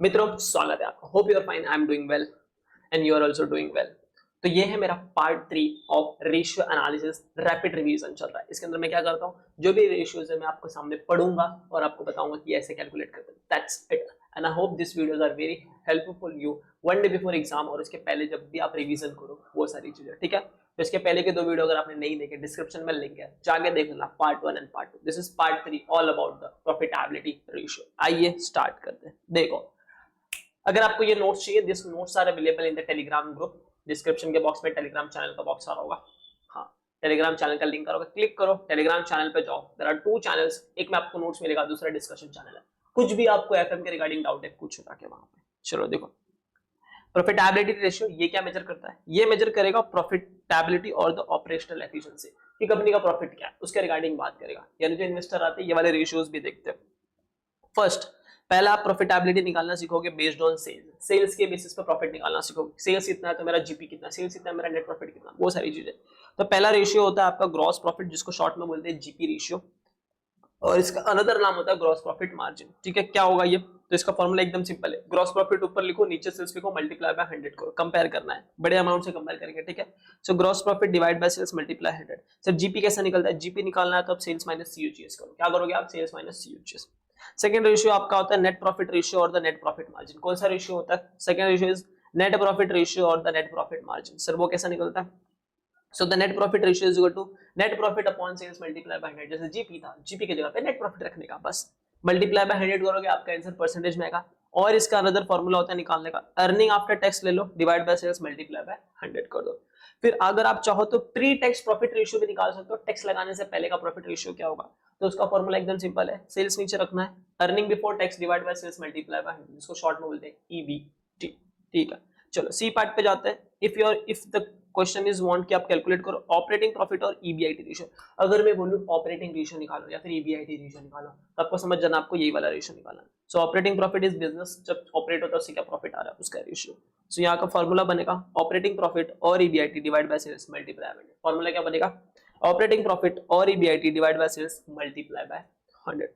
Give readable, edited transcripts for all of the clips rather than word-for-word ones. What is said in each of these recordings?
मित्रों स्वागत है आपका। Hope you are fine, I am doing well and you are also doing well. तो ये है मेरा part 3 of ratio analysis rapid revision चल रहा है। इसके अंदर मैं क्या करता हूँ, जो भी रेशियोज है मैं आपको सामने पढ़ूंगा और आपको बताऊंगा कि ऐसे कैलकुलेट करते हैं। That's it and I hope this videos are very helpful you one day before exam और उसके पहले जब भी आप रिवीजन करो वो सारी चीजें, ठीक है। तो इसके पहले के दो वीडियो अगर आपने नहीं देखे, डिस्क्रिप्शन में लिंक है, जाके देख लेना, part 1 and part 2। This is part 3 all about the profitability ratio. आइए स्टार्ट करते हैं। देखो, अगर आपको ये नोट्स चाहिए, this notes are available in the Telegram group. Description के बॉक्स में टेलीग्राम चैनल का बॉक्स आ रहा होगा। हाँ, टेलीग्राम चैनल का लिंक आ रहा होगा, क्लिक करो, टेलीग्राम चैनल पे जाओ। देयर आर 2 चैनल्स, एक में आपको नोट्स मिलेगा, दूसरा डिस्कशन चैनल है। कुछ भी आपको एफएम के रिगार्डिंग डाउट है, पूछो जाके वहां पे। चलो देखो, प्रॉफिटेबिलिटी रेशियो ये क्या मेजर करता है? ये मेजर करेगा प्रॉफिटेबिलिटी और द ऑपरेशनल एफिशिएंसी कि कंपनी का प्रॉफिट क्या है, उसके रिगार्डिंग बात करेगा। यानी जो इन्वेस्टर आते हैं ये वाले रेशियोज भी देखते हैं। फर्स्ट, पहला आप प्रॉफिटेबिलिटी निकालना सीखोगे बेस्ड ऑन सेल्स। सेल्स के बेसिस पे प्रॉफिट निकालना सीखोगे। सेल्स कितना है तो मेरा जीपी कितना, सेल्स कितना है मेरा नेट प्रॉफिट कितना, वो सारी चीजें। तो पहला रेशियो होता है आपका ग्रॉस प्रॉफिट, जिसको शॉर्ट में बोलते हैं जीपी रेशियो, और इसका अनदर नाम होता है ग्रॉस प्रॉफिट मार्जिन। ठीक है, क्या होगा ये? तो इसका फॉर्मूला एकदम सिंपल है, ग्रॉस प्रॉफिट ऊपर लिखो, नीचे सेल्स लिखो, मल्टीप्लाई बाय 100 करो। कंपेयर करना है, बड़े अमाउंट से कंपेयर करेंगे, ठीक है। So gross profit divide by sales multiply 100। Sir GP कैसा निकलता है? जीपी निकालना है तो आप सेल्स माइनस सीओजीएस करो। क्या करोगे आप? Sales minus COGS. Second ratio आपका होता है नेट प्रॉफिट रेशियो और द नेट प्रॉफिट मार्जिन। कौन सा रेशियो होता है? Second ratio is net profit ratio और the net profit margin. Sir वो कैसा निकलता है? So the net profit ratio is equal to net profit upon sales multiply by 100। जैसे जीपी था, जीपी की जगह पे नेट प्रॉफिट रखने का, बस मल्टीप्लाई बाय 100 करोगे, आपका आंसर परसेंटेज में आएगा। और इसका अनदर फॉर्मूला होता है निकालने का, अर्निंग आफ्टर टैक्स ले लो, divide by sales multiply by 100 कर दो। फिर अगर आप चाहो तो प्री टैक्स प्रॉफिट रेशियो भी निकाल सकते हो। टैक्स लगाने से पहले का प्रॉफिट रेशियो क्या होगा? तो उसका फॉर्मूला एकदम सिंपल है, सेल्स नीचे रखना है, earning before tax divide by sales multiply by 100, जिसको शॉर्ट में बोलते हैं ईबीटी। ठीक है, चलो सी पार्ट पे जाते हैं। If the question is want कि आप कैलकुलेट करो ऑपरेटिंग प्रॉफिट और ईबीआईटी रेशियो। अगर मैं बोलूं ऑपरेटिंग रेशियो निकालो या फिर ईबीआईटी रेशियो निकालो, तो आपको समझ जाना आपको यही वाला रेशियो निकालना है। सो ऑपरेटिंग प्रॉफिट इज बिजनेस, जब ऑपरेट होता है उससे क्या प्रॉफिट आ रहा है, उसका रेशियो। सो यहाँ का फॉर्मूला बनेगा ऑपरेटिंग प्रॉफिट और EBIT divide by sales multiply by 100। Formula क्या बनेगा? ऑपरेटिंग प्रॉफिट और EBIT divide by sales multiply by 100।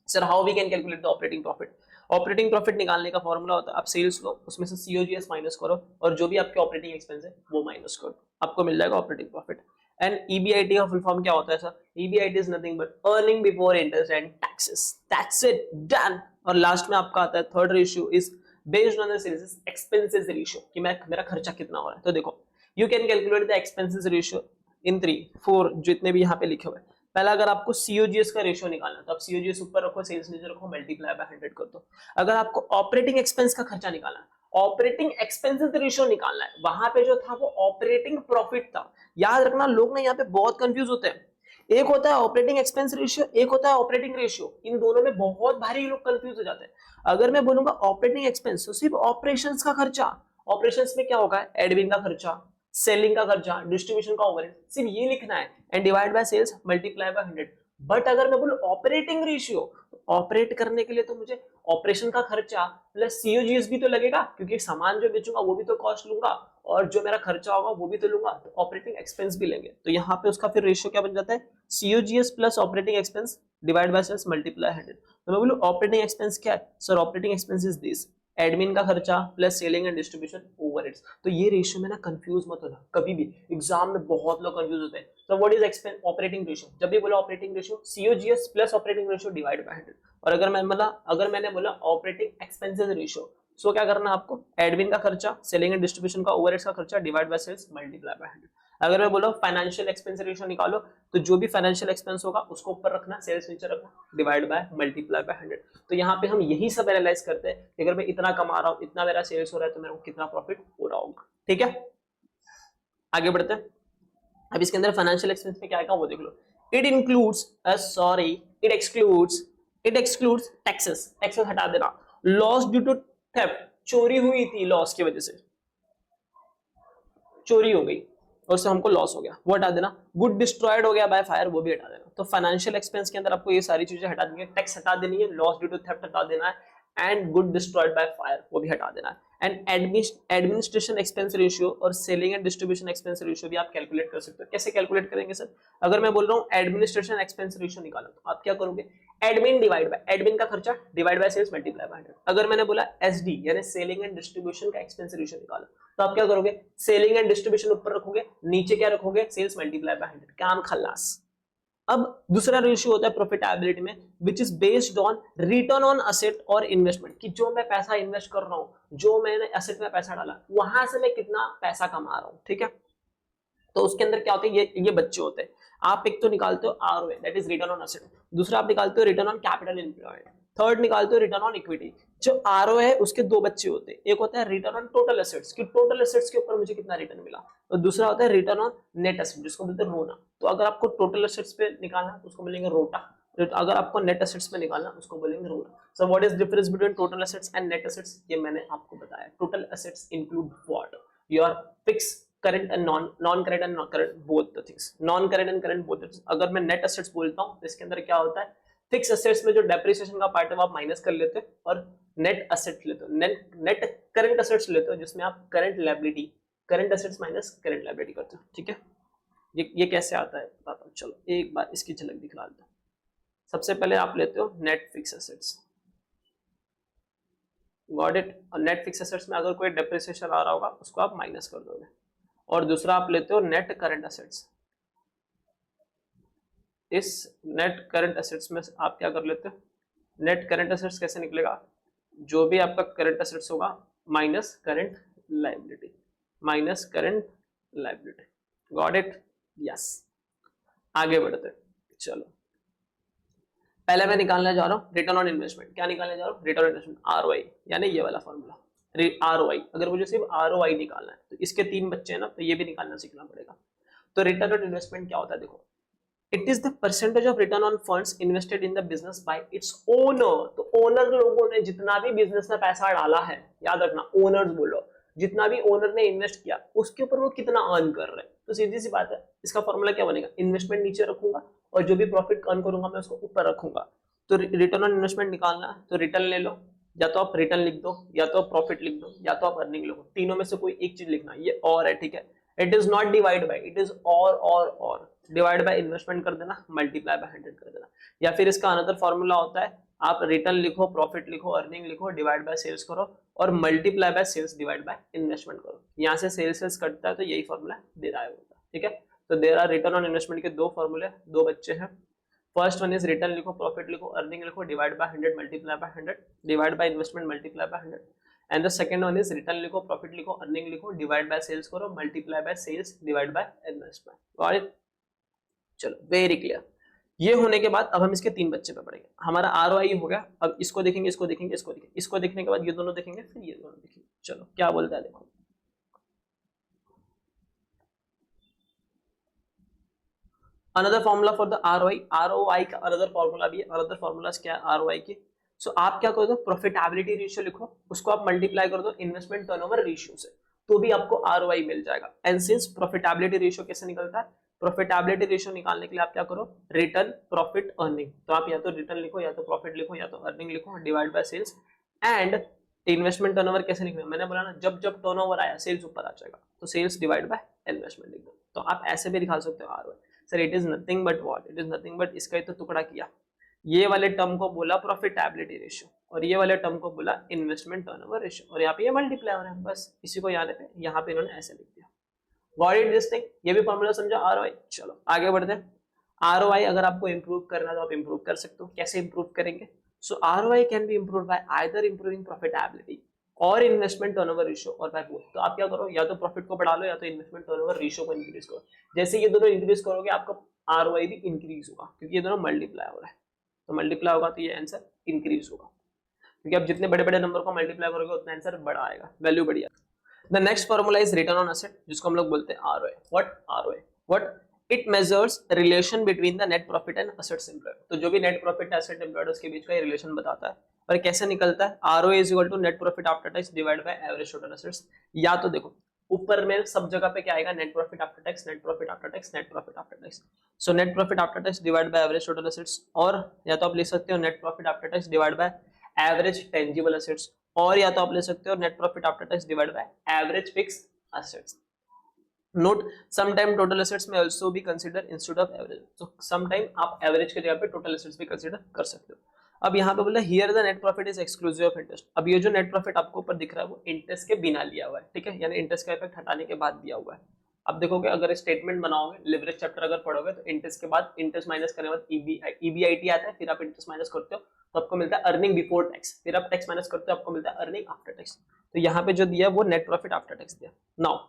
Sir how we can calculate the operating profit? Operating profit निकालने का फॉर्मूला होता है, आप सेल्स लो, उसमें से सीओजीएस माइनस करो और जो भी आपके ऑपरेटिंग एक्सपेंस है वो माइनस करो, आपको मिल जाएगा ऑपरेटिंग प्रॉफिट। एंड ईबीआईटी का फुल फॉर्म क्या होता है sir? EBIT is nothing but earning before interest and taxes. That's it, done. और लास्ट में आपका आता है third ratio is based on the sales expenses ratio, कि मैं मेरा खर्चा कितना हो रहा है। तो देखो, you can calculate the expenses ratio in 3-4 जितने भी यहाँ पे लिखे हुए हैं। पहला, अगर आपको सीओजीएस का रेशियो निकालना है तो आप सीओजीएस ऊपर रखो, सेल्स नीचे रखो, मल्टीप्लाई बाय 100 कर दो। अगर आपको ऑपरेटिंग एक्सपेंस का खर्चा निकालना है, ऑपरेटिंग एक्सपेंसेस रेशियो निकालना है, वहां पे जो था वो ऑपरेटिंग प्रॉफिट था। याद रखना, लोग ना यहाँ पे बहुत कंफ्यूज होते हैं। एक होता है ऑपरेटिंग एक्सपेंस रेशियो, एक होता है ऑपरेटिंग रेशियो। इन दोनों में बहुत भारी लोग कंफ्यूज हो जाते हैं। अगर मैं बोलूंगा ऑपरेटिंग एक्सपेंस तो सिर्फ ऑपरेशंस का खर्चा। ऑपरेशंस में क्या होगा? एडमिन का खर्चा, सेलिंग का खर्चा, डिस्ट्रीब्यूशन का ओवरहेड, सिर्फ ये लिखना है and divide by sales multiply by 100। But अगर मैं बोलूं ऑपरेटिंग रेशियो, ऑपरेट करने के लिए तो मुझे ऑपरेशन का खर्चा प्लस सीओजीएस भी तो लगेगा, क्योंकि सामान जो बेचूंगा वो भी तो कॉस्ट लूंगा और जो मेरा खर्चा होगा वो भी तो लूंगा, तो ऑपरेटिंग एक्सपेंस भी लेंगे। तो यहाँ पे उसका फिर रेशियो क्या बन जाता है? COGS plus operating expense divide by sales multiply 100। तो मैं बोलूं ऑपरेटिंग एक्सपेंस क्या है? Sir operating expense is this, admin का खर्चा plus selling and distribution overheads. तो ये रेशियो में ना कंफ्यूज मत होना कभी भी, एग्जाम में बहुत लोग कंफ्यूज होते हैं। तो what is expense operating ratio? जब भी बोला operating ratio, COGS plus operating ratio divide by 100। और अगर मैंने बोला ऑपरेटिंग एक्सपेंसेस रेशियो, सो क्या करना है आपको? एडमिन का खर्चा, सेलिंग एंड डिस्ट्रीब्यूशन का ओवरहेड्स का खर्चा divide by sales multiply by 100। अगर मैं बोला फाइनेंशियल एक्सपेंस रेशियो निकालो, तो जो भी फाइनेंशियल एक्सपेंस होगा उसको ऊपर रखना, सेल्स नीचे रखना, डिवाइड बाय मल्टीप्लाई बाय 100। तो यहाँ पे हम यही सब एनालाइज करते हैं कि अगर मैं इतना कमा रहा हूँ, इतना मेरा सेल्स हो रहा है, तो मेरे को कितना प्रॉफिट हो रहा होगा। ठीक है, आगे बढ़ते हैं। अब इसके अंदर फाइनेंशियल एक्सपेंस में क्या आएगा वो देख लो। It includes it excludes taxes, taxes हटा देना, लॉस ड्यू टू थेफ्ट, चोरी हुई थी, लॉस की वजह से चोरी हो गई और उससे हमको लॉस हो गया, वो हटा देना। गुड डिस्ट्रॉयड हो गया बाय फायर, वो भी हटा देना। तो फाइनेंशियल एक्सपेंस के अंदर आपको ये सारी चीजें हटा देनी है, टैक्स हटा देनी है, लॉस ड्यू टू थेफ्ट हटा देना है, and good destroyed by fire वो भी हटा देना है। एंड एडमिनिस्ट्रेशन एक्सपेंस रेशियो और selling and distribution expense ratio भी आप कैलकुलेट कर सकते हो। कैसे कैलकुलेट करेंगे सर? अगर मैं बोल रहा हूँ एडमिनिस्ट्रेशन एक्सपेंस रेशियो निकालो तो आप क्या करोगे, एडमिन डिवाइड बाय एडमिन का खर्चा divide by sales multiply by 100। अगर मैंने बोला एसडी यानी सेलिंग एंड डिस्ट्रीब्यूशन का एक्सपेंस रेशियो निकालो तो आप क्या करोगे, सेलिंग एंड डिस्ट्रीब्यूशन ऊपर रखोगे, नीचे क्या रखोगे, सेल्स मल्टीप्लाई बाय 100। काम खल्लास। अब दूसरा रेशियो होता है प्रॉफिटेबिलिटी में, which is based on return on asset और इन्वेस्टमेंट, कि जो मैं पैसा इन्वेस्ट कर रहा हूं, जो मैंने एसेट में पैसा डाला, वहां से मैं कितना पैसा कमा रहा हूं, ठीक है। तो उसके अंदर क्या होते हैं, ये बच्चे होते हैं। आप एक तो निकालते हो ROA that is return on asset, दूसरा आप निकालते हो return on capital employed, third निकालते हो रिटर्न ऑन इक्विटी। जो आरओए है उसके दो बच्चे होते हैं, एक होता है रिटर्न ऑन टोटल एसेट्स, कि टोटल एसेट्स के ऊपर मुझे कितना रिटर्न मिला, और दूसरा होता है रिटर्न ऑन नेट एसेट जिसको बोलते हैं रोना। तो अगर आपको टोटल एसेट्स पे निकालना तो उसको बोलेंगे रोटा, अगर आपको नेट एसेट्स पे निकालना उसको बोलेंगे रोना। So what is difference between total assets and net assets, ये मैंने आपको बताया। Total assets include what, your fix current and non current and current both the things, non current and current both the things. अगर मैं net assets बोलता हूं तो इसके अंदर क्या होता है, फिक्स एसेट्स में जो डेप्रिसिएशन का पार्ट है वो आप माइनस कर लेते हो, और नेट एसेट लेते हो, नेट करंट एसेट्स लेते हो जिसमें आप current liability, current assets minus current liability करते हो, ठीक है। ये कैसे आता है बताता हूँ, चलो एक बार इसकी झलक दिखला देता हूं। सबसे पहले आप लेते हो net fix assets, got it. और नेट फिक्स एसेट्स में अगर कोई डेप्रिसिएशन आ रहा होगा उसको आप माइनस कर दोगे, और दूसरा आप लेते हो नेट करंट एसेट्स। इस नेट करंट एसेट्स में आप क्या कर लेते हो, नेट करंट एसेट्स कैसे निकलेगा, जो भी आपका करंट एसेट्स होगा minus current liability, minus current liability, got it, yes. आगे बढ़ते हैं, चलो पहले मैं निकालने जा रहा हूँ रिटर्न ऑन इन्वेस्टमेंट। क्या निकालने जा रहा हूँ, रिटर्न ऑन इन्वेस्टमेंट, आरओआई, यानी ये वाला फॉर्मूला आरओआई। अगर मुझे सिर्फ आरओआई निकालना है तो इसके तीन बच्चे हैं ना, तो ये भी निकालना सीखना पड़ेगा। तो रिटर्न ऑन इन्वेस्टमेंट क्या होता है, देखो, it is the percentage of return on funds invested in the business by its owner. तो ओनर लोगों ने जितना भी बिजनेस में पैसा डाला है, याद रखना ओनर्स बोलो, जितना भी ओनर ने इन्वेस्ट किया उसके ऊपर वो कितना अर्न कर रहे हैं। तो सीधी सी बात है, इसका फॉर्मूला क्या बनेगा, इन्वेस्टमेंट नीचे रखूंगा और जो भी प्रॉफिट अर्न करूंगा मैं उसको ऊपर रखूंगा। तो रिटर्न ऑन इन्वेस्टमेंट निकालना है तो रिटर्न ले लो, या तो आप रिटर्न लिख दो, या तो आप प्रॉफिट लिख दो, या तो आप अर्निंग लिखो, तीनों में से कोई एक चीज लिखना। ये और है, ठीक है, it is not divide by, it is और डिवाइड बाय इन्वेस्टमेंट कर देना, मल्टीप्लाई बाय 100 कर देना। या फिर इसका अनदर फॉर्मूला होता है, आप रिटर्न लिखो, प्रॉफिट लिखो, अर्निंग लिखो, डिवाइड बाय सेल्स करो, और multiply by sales divide by investment करो। यहाँ से सेल्स कटता है तो यही फॉर्मूला डिराइव होता है, ठीक है। तो there are return on investment के दो फॉर्मूले, दो बच्चे हैं। फर्स्ट वन इज रिटर्न लिखो, प्रॉफिट लिखो, अर्निंग लिखो, divide by 100 multiply by 100, divide by investment multiply by 100। And the second one is return लिखो, प्रॉफिट लिखो, अर्निंग लिखो, डिवाइड बाय सेल्स करो, multiply by sales divide by investment, got it. चलो very clear. ये होने के बाद अब हम इसके तीन बच्चे पे पढ़ेंगे। हमारा आरओआई हो गया, अब इसको देखेंगे, इसको देखेंगे, इसको देखेंगे, इसको देखने के बाद ये दोनों देखेंगे, फिर ये दोनों देखेंगे। चलो क्या बोलता है देखो, another formula for the ROI, ROI का अनदर फॉर्मूला भी है। अनदर फॉर्मूलास क्या है आरओआई की, सो आप क्या कर दो, प्रॉफिटेबिलिटी रेशियो लिखो, उसको आप मल्टीप्लाई कर दो इन्वेस्टमेंट टर्नओवर रेशियो से, तो भी आपको आरओआई मिल जाएगा। एंड सिंस प्रॉफिटेबिलिटी रेशियो कैसे निकलता है, प्रॉफिटेबिलिटी रेशियो निकालने के लिए आप क्या करो, रिटर्न प्रॉफिट अर्निंग, तो आप या तो रिटर्न लिखो, या तो प्रॉफिट लिखो, या तो अर्निंग लिखो, divide by sales. And investment turnover कैसे लिखना है, मैंने बोला ना, जब जब टर्नओवर आया सेल्स ऊपर आ जाएगा, तो सेल्स डिवाइड बाय इन्वेस्टमेंट लिख दो। तो आप ऐसे भी दिखा सकते हो ROI. Sir it is nothing but what, it is nothing but, इसका ही तो टुकड़ा किया, ये वाले टर्म को बोला प्रॉफिटेबिलिटी रेशियो, और ये वाले टर्म को बोला इन्वेस्टमेंट टर्नओवर रेशियो, और यहाँ पे ये मल्टीप्लाई हो रहा है, बस इसी को याद है, यहाँ पे इन्होंने ऐसे लिख दिया। गॉट इट दिस थिंग, ये भी फॉर्मूला समझा आरओआई। चलो आगे बढ़ते हैं। आरओआई अगर आपको इंप्रूव करना है तो आप इंप्रूव कर सकते हो, कैसे इंप्रूव करेंगे, so ROI can be improve by either improving profitability और इन्वेस्टमेंट टर्नओवर रेशियो, और बाय बोथ। तो आप क्या करो, या तो प्रॉफिट को बढ़ा लो, या तो इन्वेस्टमेंट टर्नओवर रेशियो को इंक्रीज करो। जैसे ये दोनों इंक्रीज करोगे आपका आरओआई भी इंक्रीज होगा, क्योंकि ये दोनों मल्टीप्लाई हो रहा है, तो मल्टीप्लाई होगा तो ये आंसर इंक्रीज होगा, क्योंकि आप जितने बड़े बड़े नंबर को मल्टीप्लाई करोगे उतना आंसर बड़ा आएगा, वैल्यू बढ़िया। The next formula is return on asset, जिसको हम लोग बोलते हैं ROA. What ROA, what it measures relation between the net profit and assets employed. तो जो भी नेट प्रॉफिट एसेट एम्प्लॉयड उसके बीच का रिलेशन बताता है। और कैसे निकलता है, ROA is equal to net profit after tax divide by average total assets. या तो देखो ऊपर में सब जगह पे क्या आएगा, net profit after tax, net profit after tax, net profit after tax. So net profit after tax divide by average total assets, और या तो आप लिख सकते हो net profit after tax divide by average tangible assets, और या तो आप ले सकते हो net profit after tax divide by average fix assets. Note sometime total assets में आल्सो भी कंसीडर इंस्टेड ऑफ एवरेज. तो समटाइम आप एवरेज की जगह पे टोटल एसेट्स भी कंसीडर कर सकते हो. अब यहाँ पे बोला here the net profit is exclusive of interest. अब ये जो नेट प्रॉफिट आपको ऊपर दिख रहा है वो इंटरेस्ट के बिना लिया हुआ है, ठीक है, यानी इंटरेस्ट का इफेक्ट हटाने के बाद दिया हुआ है. अब देखोगे अगर स्टेटमेंट बनाओगे, लिवरेज चैप्टर अगर पढ़ोगे तो इंटरेस्ट के बाद इंटरेस्ट माइनस करने के बाद ईबीआईटी आता है, फिर आप इंटरेस्ट माइनस करते हो तो आपको मिलता है अर्निंग बिफोर टैक्स, फिर आप टैक्स माइनस करते हो आपको मिलता है अर्निंग आफ्टर टैक्स. तो यहाँ पे जो दिया वो नेट प्रॉफिट आफ्टर टैक्स दिया. Now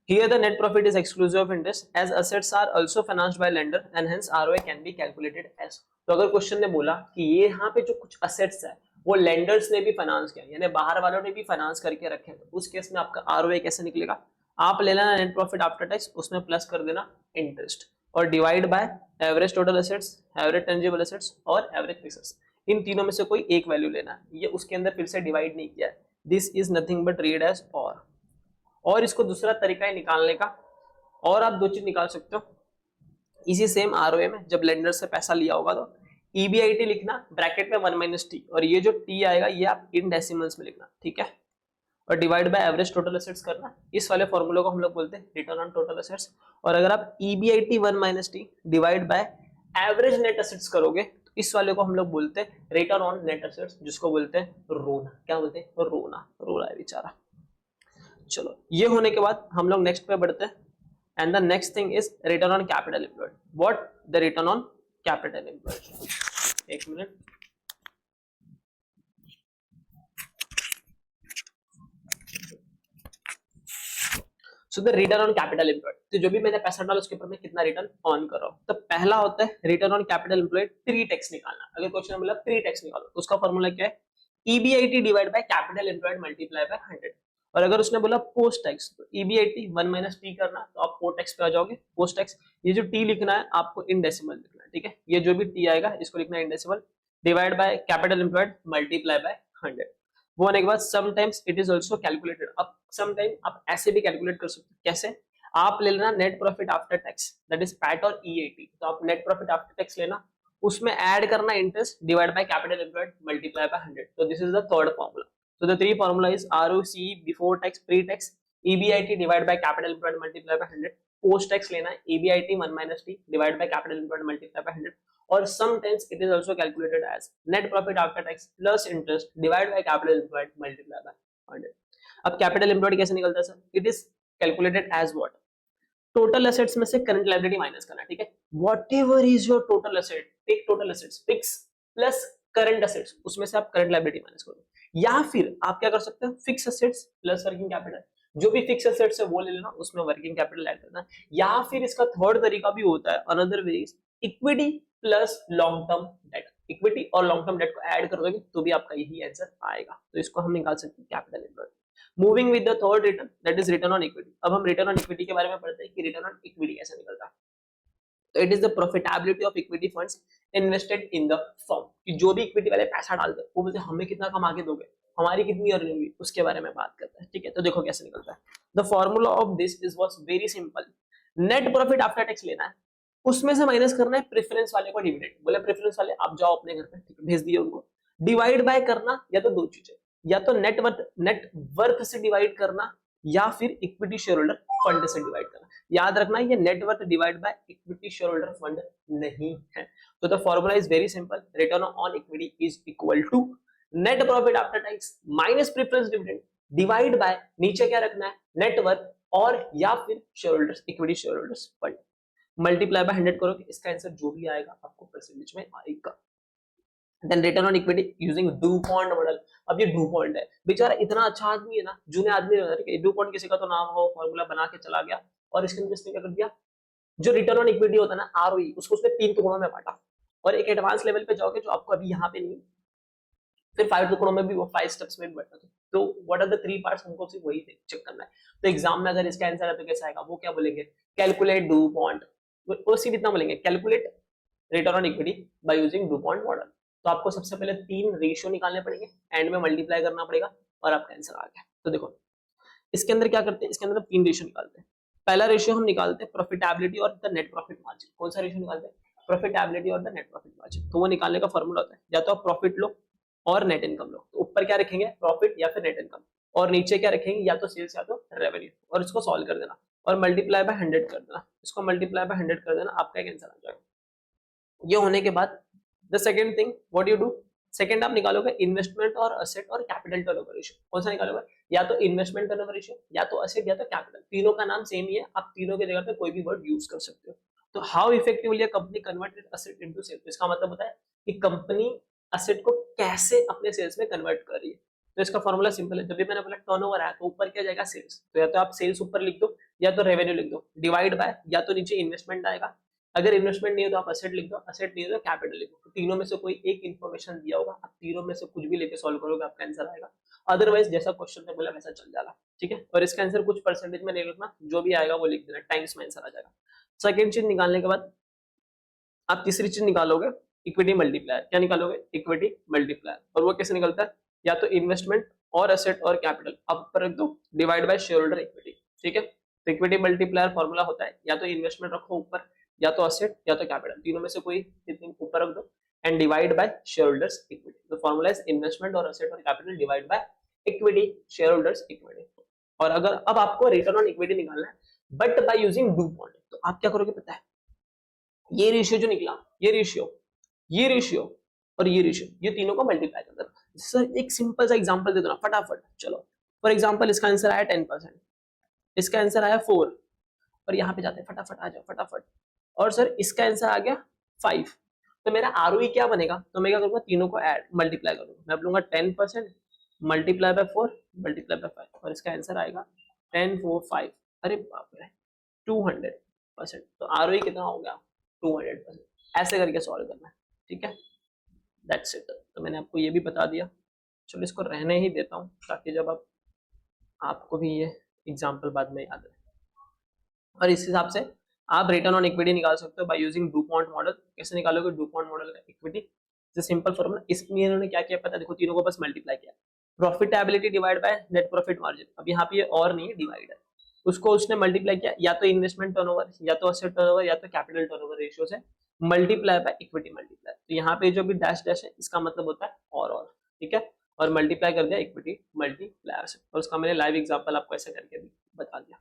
here the net profit is exclusive of interest as assets are also financed by lender and hence ROA can be calculated as. तो अगर क्वेश्चन ने बोला कि ये यहाँ पे जो कुछ असेट्स है वो लेंडर्स ने भी फाइनेंस किया, यानी बाहर वालों ने भी फाइनेंस करके रखे, तो उस केस में आपका ROA कैसे निकलेगा? आप ले लेना नेट प्रॉफिट आफ्टर टैक्स, उसमें प्लस कर देना इंटरेस्ट और divide by average total assets, average tangible assets और एवरेज फिक्स्ड. इन तीनों में से कोई एक वैल्यू लेना है. ये उसके अंदर फिर से डिवाइड नहीं किया है. This is nothing but read as और इसको दूसरा तरीका है निकालने का, और आप दो चीज निकाल सकते हो इसी सेम आरओए में. जब लेंडर से पैसा लिया होगा तो ईबीआईटी लिखना ब्रैकेट में 1 माइनस टी, और ये जो टी आएगा ये आप इन डेसिमल्स में लिखना, ठीक है, और divide by average total assets करना. इस वाले फॉर्मूले को हम लोग बोलते हैं रिटर्न ऑन टोटल एसेट्स. और अगर आप EBIT 1 minus T divide by average net assets करोगे तो इस वाले को हम लोग बोलते हैं रिटर्न ऑन नेट एसेट्स, जिसको बोलते हैं रोना. क्या बोलते हैं? रोना. रोना है बेचारा. चलो ये होने के बाद हम लोग नेक्स्ट पे बढ़ते हैं. And the next thing is return on capital employed. What the return on capital employed. एक minute. So the return on capital employed, तो जो भी मैंने पैसा डाला उसके ऊपर मैं कितना रिटर्न ऑन कर रहा हूं. तो पहला होता है return on capital employed pre tax निकालना. अगर क्वेश्चन में बोला प्री टैक्स निकालो तो उसका फॉर्मूला क्या है? EBIT divide by capital employed multiply by 100. और अगर उसने बोला पोस्ट टैक्स तो ईबीआईटी 1 माइनस टी करना, तो आप पोस्ट टैक्स पे आ जाओगे. पोस्ट टैक्स ये जो टी लिखना है आपको इन डेसिमल लिखना है, ठीक है. ये जो भी टी आएगा इसको लिखना है in decimal, divide by capital employed multiply by 100. वो होने के बाद sometimes it is also calculated. अब समटाइम आप ऐसे भी कैलकुलेट कर सकते हो. कैसे? आप ले लेना net profit after tax, that is PAT और ईएटी. तो आप नेट प्रॉफिट आफ्टर टैक्स लेना, उसमें ऐड करना interest divide by capital employed multiply by 100. तो this is the third formula. So the three formula is ROCE before tax, pre-tax, EBIT divided by capital employed multiplied by 100. Post tax लेना है EBIT 1 minus T divided by capital employed multiplied by 100. और sometimes it is also calculated as net profit after tax plus interest divided by capital employed multiplied by 100. अब capital employed कैसे निकलता है सर? It is calculated as what? Total assets में से current liability minus करना, ठीक है. Whatever is your total asset, take total assets fix plus current assets, उसमें से आप करंट लायबिलिटी माइनस करो. या फिर आप क्या कर सकते हैं? Fix assets plus working capital. जो भी फिक्स एसेट्स है वो ले लेना, उसमें वर्किंग कैपिटल ऐड करना. या फिर इसका थर्ड तरीका भी होता है, another way is equity plus long term debt. Equity और लॉन्ग टर्म डेट को ऐड कर दोगे तो भी आपका यही आंसर आएगा. तो इसको हम निकाल सकते हैं capital employed. Moving with the third return, that is return on equity. अब हम रिटर्न ऑन इक्विटी के बारे में पढ़ते हैं कि रिटर्न ऑन इक्विटी कैसे निकलता है. तो it is the profitability of equity funds invested in the firm. कि जो भी इक्विटी वाले पैसा डालते हैं वो बोलते हैं हमें कितना कमा के दोगे, हमारी कितनी अर्निंग हुई, उसके बारे में बात करते हैं, ठीक है. तो देखो कैसे निकलता है. The formula of this is was very simple. Net profit after tax लेना है, उसमें से माइनस करना है प्रेफरेंस वाले को डिविडेंड. बोले प्रेफरेंस वाले आप जाओ अपने घर पे, ठीक है, भेज दिए उनको. डिवाइड बाय करना या तो दो चीजें, या तो नेट वर्थ से डिवाइड करना या फिर इक्विटी शेयर होल्डर फंड से डिवाइड करना. याद रखना ये net worth divide by equity share holder fund नहीं है. तो the formula is very simple. Return on equity is equal to net profit after tax minus preference dividend divide by, नीचे क्या रखना है, नेट वर्थ और या फिर share holders equity share holders fund, multiply by 100 करोगे. इसका आंसर जो भी आएगा आपको परसेंटेज में आएगा. Then return on equity using DuPont model. अब ये डुपॉन्ट है बेचारा, इतना अच्छा आदमी है ना, जूने आदमी है. डुपॉन्ट किसी का तो नाम हो, फॉर्मूला बना के चला गया और इसके अंदर इसने क्या कर दिया, जो रिटर्न ऑन इक्विटी होता है ना आरओई, उसको उसने 3 टुकड़ों में बांटा. और एक एडवांस लेवल पे जाओगे जो आपको अभी यहाँ पे नहीं, फिर 5 टुकड़ों में भी, वो 5 स्टेप्स में भी बांटा. तो व्हाट आर द 3 पार्ट्स, हमको सिर्फ वही चेक करना है. तो एग्जाम में अगर इसका आंसर है तो कैसा आएगा, वो क्या बोलेंगे, कैलकुलेट डुपॉन्ट. वो सिर्फ इतना बोलेंगे, calculate return on equity by using DuPont model. तो आपको सबसे पहले 3 रेशियो निकालने पड़ेंगे, एंड में मल्टीप्लाई करना पड़ेगा और आपका आंसर आ गया. तो देखो इसके अंदर क्या करते हैं, इसके अंदर 3 रेशियो निकालते हैं. पहला रेशियो हम निकालते हैं प्रॉफिटेबिलिटी और द नेट प्रॉफिट मार्जिन. कौन सा रेशियो निकालते हैं, प्रॉफिटेबिलिटी और द नेट प्रॉफिट मार्जिन. तो वो निकालने का फॉर्मूला होता है, या तो आप प्रॉफिट लो और नेट इनकम लो, तो ऊपर क्या रखेंगे, प्रॉफिट या फिर नेट इनकम, और नीचे क्या रखेंगे, या तो सेल्स या तो रेवेन्यू, और इसको सॉल्व कर देना और मल्टीप्लाई बाय 100 कर देना, इसको मल्टीप्लाई बाय 100 कर देना, आपका एक आंसर आ जाएगा। ये होने के बाद the second thing what you do, second आप निकालोगे इन्वेस्टमेंट और असेट और कैपिटल टर्नओवर रेशियो। कौन सा निकालोगे, या तो इन्वेस्टमेंट टर्नओवर रेशियो, या तो असेट, या तो कैपिटल। तीनों का नाम सेम ही है, आप तीनों की जगह पे कोई भी वर्ड यूज कर सकते हो। तो how effectively a company converted asset into sales, इसका मतलब होता है कि कंपनी असेट को कैसे अपने सेल्स में कन्वर्ट कर रही है। तो इसका फॉर्मूला सिंपल है, जब भी मैंने बोला टर्नओवर आया तो ऊपर क्या जाएगा, सेल्स, तो या तो आप सेल्स ऊपर लिख दो या तो रेवेन्यू लिख दो, डिवाइड बाय, या तो नीचे इन्वेस्टमेंट आएगा, अगर इन्वेस्टमेंट नहीं है तो आप असेट लिख दो, असेट नहीं है तो कैपिटल लिख दो। तो तीनों में से कोई एक इन्फॉर्मेशन दिया होगा, आप तीनों में से कुछ भी लेके सॉल्व करोगे, आपका आंसर आएगा। अदरवाइज जैसा क्वेश्चन ने बोला वैसा चल जाएगा, ठीक है। और इसका आंसर कुछ परसेंटेज में नहीं लिखना, जो भी आएगा वो लिख देना, टाइम्स में आंसर आ जाएगा। सेकंड चीज निकालने के बाद आप तीसरी चीज निकालोगे, इक्विटी मल्टीप्लायर। क्या निकालोगे, इक्विटी मल्टीप्लायर, और वो कैसे निकलता है, या तो इन्वेस्टमेंट और असेट और कैपिटल, अब पर रख दो, divide by share holder equity, ठीक है। तो इक्विटी मल्टीप्लायर फॉर्मूला होता है, या तो इन्वेस्टमेंट रखो ऊपर, या तो असेट या तो कैपिटल, तीनों में से कोई ऊपर रख दो, and divide bye share holders equity. तो फॉर्मूला इज इन्वेस्टमेंट और असेट और capital divide by equity share holders equity. और अगर अब आपको रिटर्न ऑन इक्विटी निकालना है बट बाय यूजिंग डुपॉन्ट, तो आप क्या करोगे पता है, ये रेशियो जो निकला, ये रेशियो और ये रेशियो, ये तीनों को मल्टीप्लाई कर देना। सर एक सिंपल सा एग्जांपल दे दो ना फटाफट, चलो। फॉर एग्जांपल इसका आंसर आया 10%, इसका आंसर आया 4, और यहाँ पे जाते हैं, फटाफट आ जाओ फटाफट। और सर इसका आंसर आ गया 5, तो मेरा आरओई क्या बनेगा, तो मैं क्या करूंगा, तीनों को ऐड मल्टीप्लाई करूंगा, मैं बोलूंगा 10% मल्टीप्लाई बाय 4 मल्टीप्लाई बाय 5, और इसका आंसर आएगा 10 4 5, अरे बाप रे 200%। तो आरओई कितना हो गया, 200%। ऐसे करके सॉल्व करना है, ठीक है, दैट्स इट। तो मैंने आपको ये भी बता दिया, चलो इसको रहने ही देता हूँ ताकि जब आपको भी ये एग्जाम्पल बाद में याद रहे। और इस हिसाब से आप रिटर्न ऑन इक्विटी निकाल सकते हो बाय यूजिंग डुपॉन्ट मॉडल। कैसे निकालोगे डुपॉन्ट मॉडल का इक्विटी, इट्स सिंपल फॉर्मूला। इसमें इन्होंने क्या किया पता, देखो तीनों को बस मल्टीप्लाई किया, profitability divide by net profit margin. अब यहाँ पे ये और नहीं है, डिवाइड है, उसको उसने मल्टीप्लाई किया, या तो इन्वेस्टमेंट टर्नओवर, या तो असेट टर्नओवर, या तो कैपिटल टर्नओवर रेशियो से मल्टीप्लाई बाय इक्विटी मल्टीप्लाई। तो यहाँ पे जो भी डैश डैश है इसका मतलब होता है और, ठीक है, और मल्टीप्लाई कर दिया इक्विटी मल्टीप्लायर से, और उसका मैंने लाइव एग्जांपल आपको ऐसे करके भी बता दिया।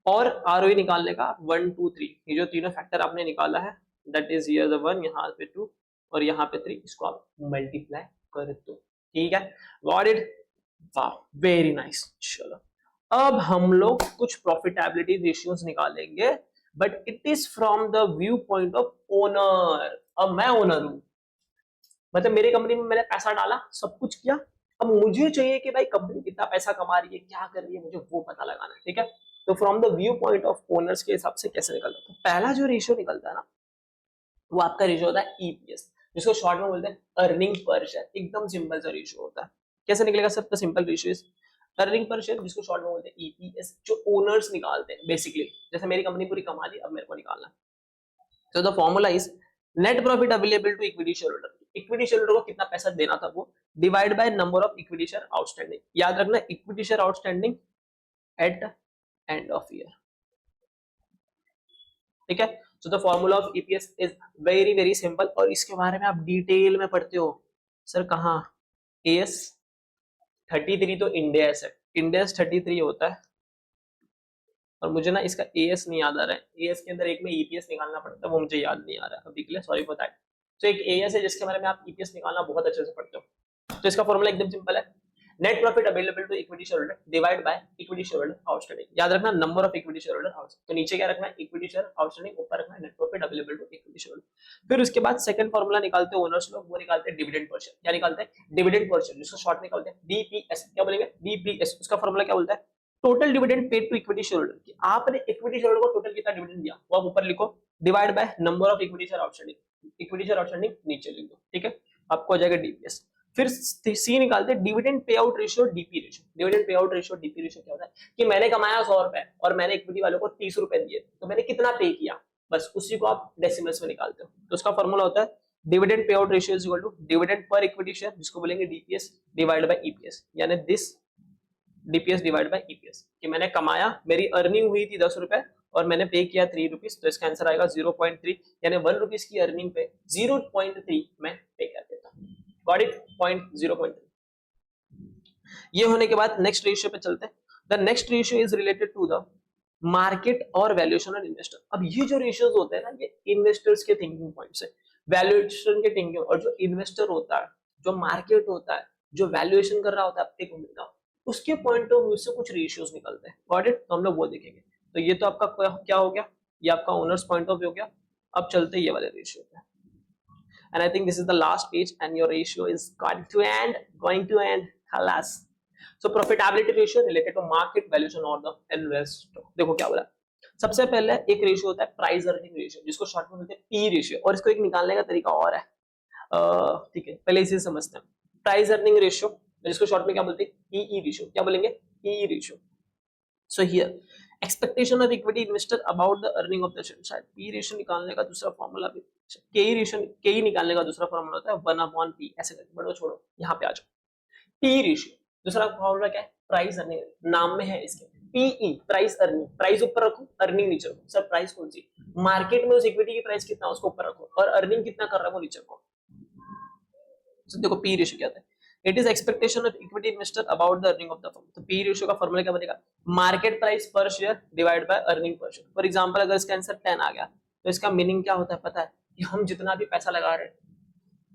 और आरओई निकालने का 1 2 3, ये जो तीनों फैक्टर आपने निकाला है, दैट इज हियर द 1, यहाँ पे 2 और यहाँ पे 3, इसको आप मल्टीप्लाई कर दो, ठीक है, गॉट इट, वाह वेरी नाइस। चलो अब हम लोग कुछ प्रॉफिटेबिलिटी रेशियोज निकालेंगे, but it is from the view point of owner. अब मैं ओनर हूं, मतलब मेरी कंपनी में मैंने पैसा डाला, सब कुछ किया, अब मुझे चाहिए कि भाई कंपनी कितना पैसा कमा रही है, क्या कर रही है, मुझे वो पता लगाना है, ठीक है। तो from the view point of owners के हिसाब से कैसे निकलता है, तो पहला जो रेशियो निकलता है ना, वो आपका रेशियो होता है ईपीएस, जिसको शॉर्ट में बोलते हैं अर्निंग पर शेयर। एकदम सिंपल सा रेशियो होता है। कैसे निकलेगा sir, simple ratio is earning per share, जिसको शॉर्ट में बोलते हैं ईपीएस, जो ओनर्स निकालते हैं बेसिकली। जैसे मेरी कंपनी पूरी कमा ली, अब मेरे को निकालना है, तो the formula is net profit available to equity share holder. Equity share holder को कितना पैसा देना था वो, divide by number of equity share outstanding. याद रखना equity share outstanding at end of year, ठीक है। So the formula of EPS is very very simple, और इसके बारे में आप डिटेल में पढ़ते हो सर कहाँ, एएस 33 तो इंडेस है, इंडेस 33 होता है, और मुझे ना इसका एएस नहीं याद आ रहा है, एएस के अंदर एक में ईपीएस निकालना पड़ता है, वो मुझे याद नहीं आ रहा है अभी के लिए, सॉरी फॉर दैट। तो एक एएस है जिसके बारे में आप ईपीएस निकालना बहुत अच्छे से पढ़ते हो। तो इसका फॉर्मूला एकदम सिंपल है, net profit available to equity share holder divide by equity share holder outstanding. याद रखना number of equity share holder outstanding, तो नीचे क्या रखना है इक्विटी शेयर आउटस्टैंडिंग, ऊपर रखना है net profit available to equity share holder. फिर उसके बाद सेकंड फॉर्मूला निकालते हैं ओनर्स लोग, वो निकालते हैं डिविडेंड पर शेयर। क्या निकालते हैं, डिविडेंड पर शेयर, जिसको शॉर्ट निकालते हैं डीपीएस। क्या बोलेंगे, डीपीएस। उसका फॉर्मूला क्या बोलता है, total dividend paid to equity share holder, कि आपने इक्विटी शेयर होल्डर को टोटल कितना डिविडेंड दिया वो आप ऊपर लिखो, divide by number of equity share outstanding. Equity share outstanding नीचे लिख दो, ठीक है, आपको हो जाएगा डीपीएस। फिर सी निकालते हैं dividend pay out ratio DP ratio. Dividend pay out ratio DP ratio क्या होता है, कि मैंने कमाया 100 रुपए और मैंने इक्विटी वालों को 30 रुपए दिए, तो मैंने कितना पे किया, बस उसी को आप डेसिमल्स में निकालते हो। तो उसका फॉर्मूला होता है dividend pay out ratio is equal to dividend per equity share, जिसको बोलेंगे डीपीएस, डिवाइड बाय ईपीएस, यानी this DPS divide by EPS, कि मैंने कमाया, मेरी अर्निंग हुई थी 10 रुपए और मैंने पे किया 3 रुपीज, तो इसका आंसर आएगा 0.3, यानी 1 रुपीज की अर्निंग पे 0.3 मैं पे कर देता हूँ। Got it, 0.3। ये होने के बाद नेक्स्ट रेशियो पे चलते हैं। The next ratio is related to the market और वैल्यूएशन ऑन इन्वेस्टर। अब ये जो रेशियोज होते हैं ना, ये इन्वेस्टर्स के थिंकिंग पॉइंट से, वैल्यूएशन के थिंकिंग, और जो इन्वेस्टर होता है, जो मार्केट होता है, जो वैल्यूएशन कर रहा होता है अपने कंपनी का, उसके पॉइंट ऑफ व्यू से कुछ रेशियोज निकलते हैं। गॉट इट, तो हम लोग वो देखेंगे। तो ये तो आपका क्या हो गया, ये आपका ओनर्स पॉइंट ऑफ व्यू हो गया। अब चलते ये वाले रेशियो पे, and I think this is the last page and your ratio is going to end halas. So profitability ratio related to market valuation or the investor। देखो क्या बोला, सबसे पहले एक रेशियो होता है प्राइस अर्निंग रेशियो, जिसको शॉर्ट में बोलते हैं पी रेशियो, और इसको एक निकालने का तरीका और है। ठीक है, पहले इसे समझते हैं। प्राइस अर्निंग रेशियो, जिसको शॉर्ट में क्या बोलते हैं, पीई रेशियो। क्या बोलेंगे, PE ratio. So here expectation of equity investor about the earning of the share. शायद पी रेशियो निकालने का दूसरा फॉर्मूला भी, केई रेशियो, केई निकालने का दूसरा फॉर्मूला होता है 1/p, ऐसे करके। बड़ो छोड़ो, यहाँ पे आ जाओ। पी रेशियो दूसरा फॉर्मूला क्या है, प्राइस अर्निंग, नाम में है इसके। पीई प्राइस अर्निंग, प्राइस ऊपर रखो, अर्निंग नीचे रखो। सर प्राइस कौन सी, मार्केट में उस इक्विटी की प्राइस कितना उसको ऊपर रखो, और अर्निंग कितना कर रहा है वो नीचे रखो। तो देखो पी रेशियो क्या होता है, it is expectation of equity investor about the earning of the firm. तो पी रेशियो का फॉर्मूला क्या बनेगा, market price per share divide by earning per share. For example अगर इसका आंसर 10 आ गया, तो इसका मीनिंग क्या होता है पता है, कि हम जितना भी पैसा लगा रहे हैं,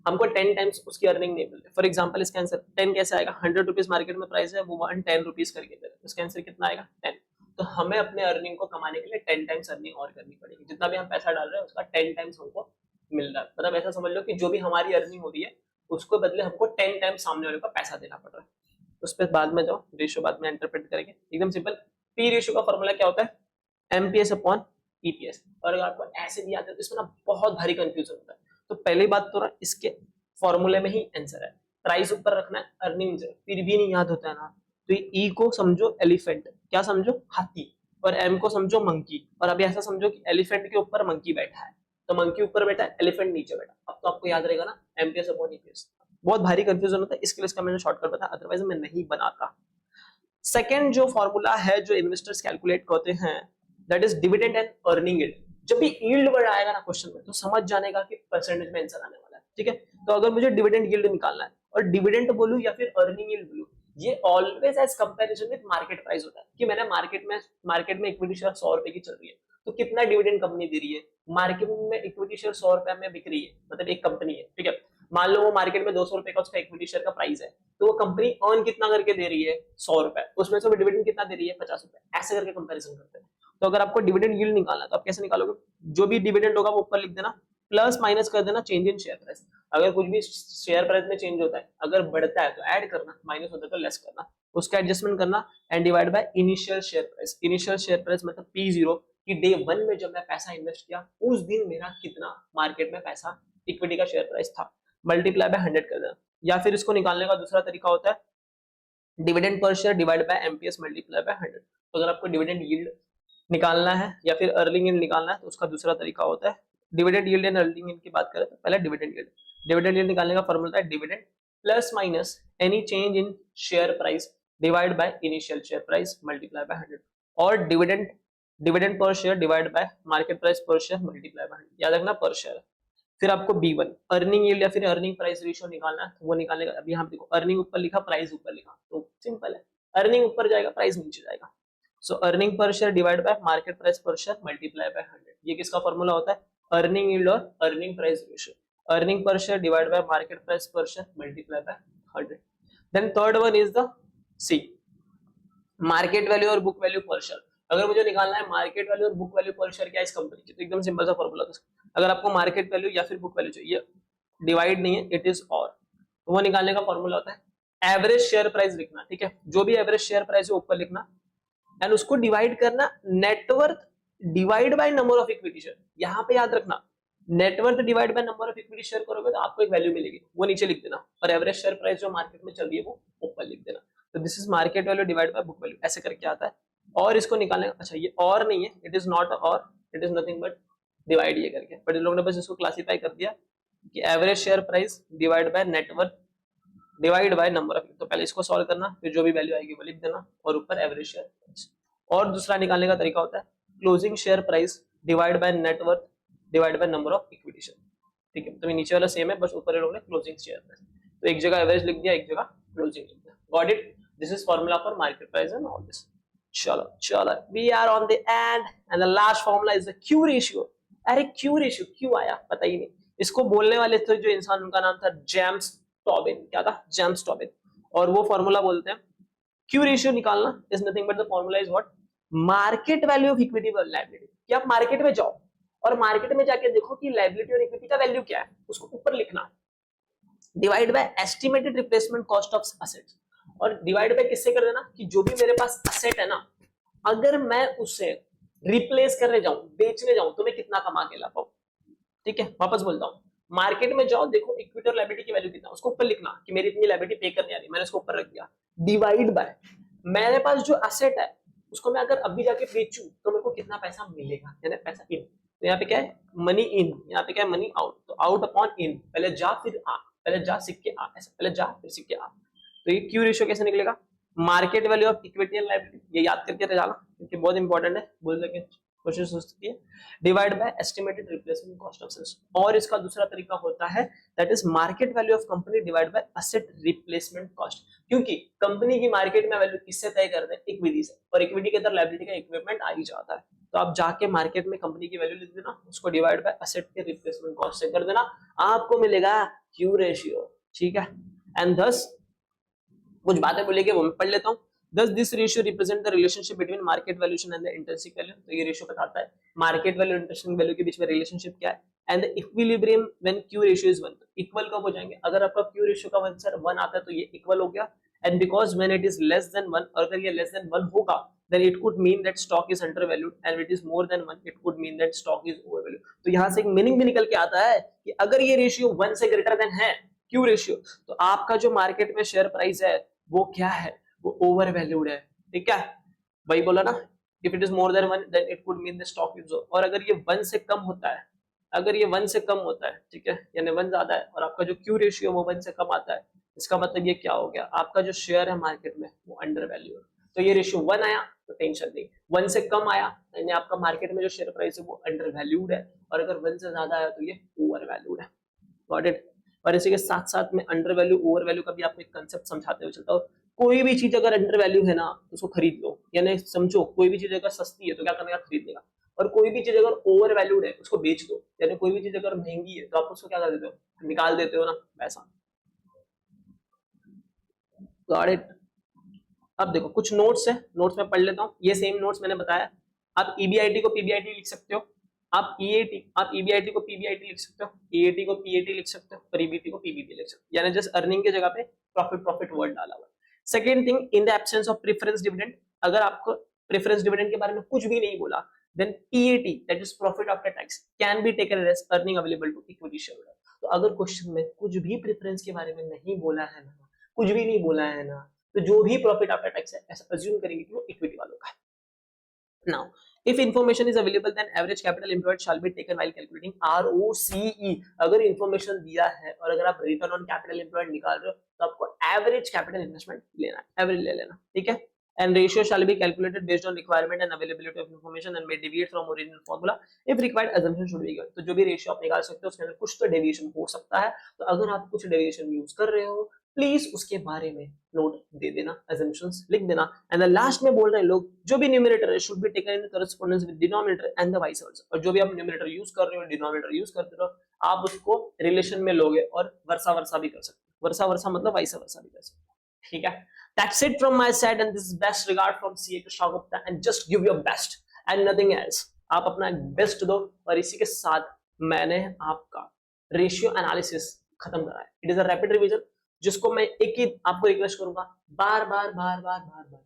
हमको 10 टाइम्स उसकी अर्निंग नहीं मिल रही। फॉर एग्जांपल इसका आंसर 10 कैसे आएगा, 100 रुपीज मार्केट में प्राइस है, वो 110 रुपीज करके दे रहे हैं, इसका आंसर कितना आएगा, 10। तो हमें अपने अर्निंग को कमाने के लिए 10 टाइम्स अर्निंग और करनी पड़ेगी। जितना भी हम पैसा डाल रहे हैं उसका 10 टाइम्स हमको मिल रहा है। मतलब ऐसा समझ लो कि जो भी हमारी अर्निंग हो रही है, उसको बदले हमको 10 टाइम्स सामने वाले को पैसा देना पड़ रहा है। उस पर बाद में जाओ, रेशियो बाद में इंटरप्रेट करेंगे। एकदम सिंपल, पी रेशियो का फॉर्मूला क्या होता है, एमपीएस अपॉन ईपीएस। और अगर आपको ऐसे भी आता है तो इसमें ना बहुत भारी कंफ्यूजन होता है। तो पहली बात तो इसके फॉर्मूले में ही आंसर है, प्राइस ऊपर रखना है, अर्निंग फिर भी नहीं याद होता है ना, तो ई को समझो एलिफेंट, क्या समझो, हाथी, और एम को समझो मंकी। और अभी ऐसा समझो कि एलिफेंट के ऊपर मंकी बैठा है, तो मंकी ऊपर बैठा है, एलिफेंट नीचे बैठा। अब तो आपको याद रहेगा ना, एमपीएस अपॉन ईपीएस। बहुत भारी कंफ्यूजन होता है, इसके लिए इसका मैंने शॉर्टकट बताया, अदरवाइज मैं नहीं बनाता। सेकंड जो फॉर्मूला है जो इन्वेस्टर्स कैलकुलेट करते हैं, that is dividend and earning yield. जब भी यील्ड वर्ड आएगा ना क्वेश्चन में, तो समझ जाने का कि परसेंटेज में आंसर आने वाला है। ठीक है, तो अगर मुझे डिविडेंड यील्ड निकालना है, और डिविडेंड बोलूं या फिर अर्निंग यील्ड बोलूं, ये always as comparison with market price होता है। कि मैंने मार्केट में इक्विटी शेयर 100 रुपए की चल रही है, तो कितना डिविडेंड कंपनी दे रही है। मार्केट में इक्विटी शेयर 100 रुपए में बिक रही है, मतलब एक कंपनी है, ठीक है, मान लो वो मार्केट में 200 रुपए का उसका इक्विटी शेयर का प्राइस है, तो वो कंपनी अर्न कितना करके दे रही है, 100 रुपए, उसमें से वो डिविडेंड कितना दे रही है, 50 रुपए। ऐसे करके कंपैरिजन करते हैं। तो अगर आपको डिविडेंड यील्ड निकालना है, तो आप कैसे निकालोगे, जो भी डिविडेंड होगा वो ऊपर लिख देना, प्लस माइनस कर देना चेंज इन शेयर प्राइस। अगर कुछ भी शेयर प्राइस में चेंज होता है, अगर बढ़ता है तो ऐड करना, माइनस होता है तो लेस करना, उसका एडजस्टमेंट करना, and divide by initial share price. Initial share price मतलब P0, कि डे 1 में जब मैं पैसा इन्वेस्ट किया, उस दिन मेरा कितना मार्केट में पैसा इक्विटी का शेयर प्राइस था, मल्टीप्लाई बाय 100 कर देना। या फिर इसको निकालने का दूसरा तरीका होता है dividend per share divide bye MPS multiply by 100। तो अगर आपको डिविडेंड यील्ड निकालना है या फिर अर्निंग यील्ड निकालना है, तो उसका दूसरा तरीका होता है dividend yield and earning yield की बात करें तो पहले डिविडेंड यील्ड। डिविडेंड यील्ड निकालने का फॉर्मूला है dividend plus minus any change in share price divide by initial share price multiply by 100, और dividend per share divide by market price per share multiply by 100। याद रखना पर share. फिर आपको B1 earning yield या फिर earning price ratio निकालना है, तो वो निकालने का अभी यहाँ देखो, अर्निंग ऊपर लिखा, प्राइस ऊपर लिखा, तो सिंपल है, अर्निंग ऊपर जाएगा, प्राइस नीचे जाएगा। So earning per share divide by market price per share multiply by 100। ये किसका फॉर्मूला होता है, अर्निंग यील्ड और earning price ratio. Earning per share divide by market price per share multiply by 100। Then third one is the C, market value और book value per share. अगर मुझे निकालना है मार्केट वैल्यू और book value per share क्या है इस company की, तो एकदम सिंपल सा फॉर्मूला था। अगर आपको मार्केट वैल्यू या फिर बुक वैल्यू चाहिए, डिवाइड नहीं है, इट इज और, तो वो निकालने का फॉर्मूला होता है एवरेज शेयर प्राइस लिखना। ठीक है, जो भी एवरेज शेयर प्राइस है ऊपर लिखना, एंड उसको डिवाइड करना net worth divide by number of equity share. यहाँ पे याद रखना, net worth divide by number of equity share करोगे तो आपको एक वैल्यू मिलेगी, वो नीचे लिख देना, और एवरेज शेयर प्राइस जो मार्केट में चल रही है वो ऊपर लिख देना। तो this is market value divide by book value, ऐसे करके आता है। और इसको निकालने, अच्छा ये और नहीं है, इट इज नॉट और, it is nothing but divide ये करके, बट इन लोगों ने बस इसको क्लासिफाई कर दिया कि average share price divide by net worth divide by number of. तो पहले इसको सॉल्व करना, फिर जो भी वैल्यू आएगी वो लिख देना, और ऊपर एवरेज शेयर प्राइस। और दूसरा निकालने का तरीका होता है closing share price divide by net worth divide by number of equity share. ठीक है, तो नीचे वाला सेम है, बस ऊपर लोगों ने क्लोजिंग शेयर प्राइस। तो एक जगह एवरेज लिख दिया, एक जगह क्लोजिंग लिख दिया। Got it? This is formula for market price and all this. चलो चलो, we are on the end and the last formula is the Q ratio. अरे क्यू रेशियो क्यों आया पता ही नहीं। इसको बोलने वाले थे जो इंसान, उनका नाम था जेम्स टॉबिन। क्या था? James Tobin. और वो फॉर्मूला बोलते हैं क्यू रेशियो निकालना is nothing but the formula is what? Market value of equity और लायबिलिटी। कि आप मार्केट में जाओ और मार्केट में जाके देखो कि लायबिलिटी और इक्विटी का वैल्यू क्या है, उसको ऊपर लिखना, divide by estimated replacement cost of assets. और डिवाइड बाय किससे कर देना कि जो भी मेरे पास असेट है ना, अगर मैं उसे रिप्लेस करने जाऊं, बेचने जाऊं, तो मैं कितना कमा के ला पाऊं। ठीक है, वापस बोलता हूं, मार्केट में जाओ, देखो इक्विटी और लायबिलिटी की वैल्यू कितना, उसको ऊपर लिखना कि मेरी इतनी लायबिलिटी पे करने आ रही, मैंने उसको ऊपर रख दिया, डिवाइड बाय मेरे पास जो असेट है उसको मैं अगर अभी जाके बेचूं तो मेरे को कितना पैसा मिलेगा, यानी पैसा इन। तो यहाँ पे क्या है? Money in. यहाँ पे क्या है? Money out. तो आउट अपॉन इन, पहले जा फिर आ, पहले जा सिक्के आ, ऐसे पहले जा फिर सिक्के आ। तो ये क्यू रेशियो कैसे निकलेगा? Market value of equity and liability, ये याद करके जाना क्योंकि बहुत इंपॉर्टेंट है, बोल सके क्वेश्चन हो सकती है। Divide by estimated replacement cost of sales. और इसका दूसरा तरीका होता है that is market value of company divide by asset replacement cost. क्योंकि कंपनी की मार्केट में वैल्यू किससे तय करते हैं? इक्विटी से, और इक्विटी के अंदर लायबिलिटी का इक्विपमेंट आ ही जाता है। तो आप जाके मार्केट में कंपनी की वैल्यू लिख देना, उसको डिवाइड बाय असेट के रिप्लेसमेंट कॉस्ट से कर देना, आपको मिलेगा क्यू रेशियो। ठीक है, एंड थस कुछ बातें बोलेंगे वो मैं पढ़ लेता हूँ। Thus this ratio represent the relationship between market valuation and the intrinsic value। तो ये रेशियो बताता है मार्केट वैल्यू और इंटरेस्टिंग वैल्यू के बीच में रिलेशनशिप क्या है। And the equilibrium when Q ratio is 1। Equal कब हो जाएंगे? अगर आपका क्यू रेशियो का आंसर 1 आता है तो ये इक्वल हो गया। And because when it is less than 1, और अगर ये लेस देन 1 होगा then it could mean that stock is undervalued, and if it is more than 1 it could mean that stock is overvalued। तो यहाँ से एक मीनिंग भी निकल के आता है कि अगर ये रेशियो 1 से ग्रेटर देन है क्यू रेशियो, तो आपका जो मार्केट में शेयर प्राइस है वो क्या है? वो ओवर वैल्यूड है। ठीक है, वही बोला ना, if it is more than 1 then it could mean the stock is. और अगर ये 1 से कम होता है, अगर ये 1 से कम होता है, ठीक है, यानी 1 ज्यादा है और आपका जो क्यू रेशियो वो 1 से कम आता है, इसका मतलब ये क्या हो गया? आपका जो शेयर है मार्केट में वो अंडर वैल्यू है। तो ये रेशियो 1 आया तो टेंशन नहीं, 1 से कम आया यानी आपका मार्केट में जो शेयर प्राइस है वो अंडर वैल्यूड है, और अगर 1 से ज्यादा आया तो ये ओवर वैल्यूड है। Got it? और इसी के साथ साथ में अंडर वैल्यू ओवर वैल्यू का भी आपको एक कंसेप्ट समझाते हुए चलता हूँ। कोई भी चीज अगर अंडर वैल्यू है ना तो उसको खरीद लो, यानी समझो कोई भी चीज अगर सस्ती है तो क्या करने का? खरीदने का। और कोई भी चीज अगर ओवर वैल्यूड है उसको बेच दो, यानी कोई भी चीज अगर महंगी है तो आप उसको क्या कर देते हो? निकाल देते हो ना पैसा। Got it? अब देखो कुछ नोट्स है, नोट्स में पढ़ लेता हूँ। ये सेम नोट्स मैंने बताया, आप ईबीआईटी को पीबीआईटी लिख सकते हो, आप ईबीआईटी को पीबीआईटी लिख सकते हो, ईएटी को पीएटी लिख सकते हो, और ईबीटी को पीबीटी लिख सकते हो, यानी जस्ट अर्निंग के जगह पे प्रॉफिट वर्ड डाला हुआ है। Second thing, in the absence of preference dividend, अगर आपको प्रेफरेंस डिविडेंड के बारे में कुछ भी नहीं बोला, then PAT that is profit after tax can be taken as earning available to equity shareholder. तो अगर क्वेश्चन में कुछ भी प्रेफरेंस के बारे में नहीं बोला है ना, कुछ भी नहीं बोला है ना, तो जो भी प्रॉफिट आफ्टर टैक्स है ऐसा अज्यूम करेंगे कि वो इक्विटी वालों का है। Now if information is available then average capital employed shall be taken while calculating ROCE। अगर information दिया है और अगर आप return on capital employed निकाल रहे हो तो आपको average capital investment लेना है, average ले लेना, ठीक है। And ratio shall be calculated based on requirement and availability of information and may deviate from original formula if required assumption should be given। तो जो भी रेशियो आप निकाल सकते हो उसके अंदर कुछ तो डेविएशन हो सकता है, तो अगर आप कुछ डेविएशन यूज कर रहे हो प्लीज उसके बारे में नोट दे देना, assumptions लिख देना। एंड लास्ट में बोल रहे हैं लोग जो भी न्यूमरेटर है should be taken in correspondence with denominator and the vice versa। और जो भी आप न्यूमरेटर यूज कर रहे हो डिनोमिनेटर यूज करते रहो, आप उसको रिलेशन में लोगे और वर्सा वर्सा भी कर सकते हो, वर्सा वर्सा मतलब वाइस वर्सा भी कर सकते हो, ठीक है। That's it from my side and this is best regard from CA Krishna Gupta and just give your best and nothing else। आप अपना बेस्ट दो। और इसी के साथ मैंने आपका रेशियो एनालिसिस खत्म करा है। It is a rapid revision जिसको मैं एक ही आपको रिक्वेस्ट करूंगा, बार बार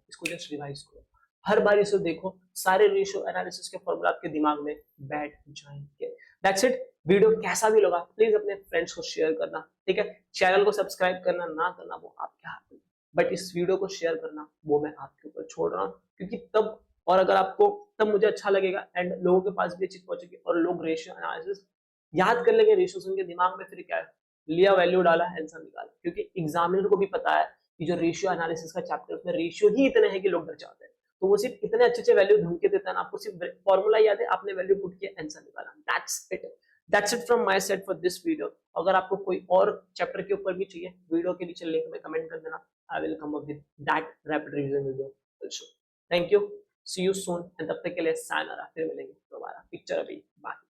इसको जस्ट रिवाइज करो, हर बार इसे देखो, सारे रेशियो एनालिसिस के फॉर्मूला आपके दिमाग में बैठ जाएंगे। That's it. वीडियो कैसा भी लगा प्लीज अपने फ्रेंड्स को शेयर करना, ठीक है। चैनल को सब्सक्राइब करना ना करना वो आपके हाथ में, बट इस वीडियो को शेयर करना वो मैं आपके ऊपर छोड़ रहा हूँ, क्योंकि तब और अगर आपको तब मुझे अच्छा लगेगा एंड लोगों के पास भी ये चीज पहुंचेगी और लोग रेशियो एनालिसिस याद कर लेंगे। रेशियो उनके दिमाग में फिर क्या है, लिया वैल्यू डाला आंसर निकाला, क्योंकि एग्जामिनर को भी पता है कि जो रेशियो एनालिसिस का चैप्टर उसमें रेशियो ही इतने हैं कि लोग डर जाते हैं, तो वो सिर्फ इतने अच्छे वैल्यू ढूंढ के देता है ना, आपको सिर्फ फॉर्मूला याद है, आपने वैल्यू पुट किया आंसर निकाला, that's it. That's it from my side for this video. अगर आपको कोई और चैप्टर के ऊपर भी चाहिए, वीडियो के नीचे लिंक में कमेंट कर देना, I will come up with that rapid revision video also. Thank you, see you soon, and तब तक के लिए सायनारा, फिर मिलेंगे दोबारा। पिक्चर अभी बाकी।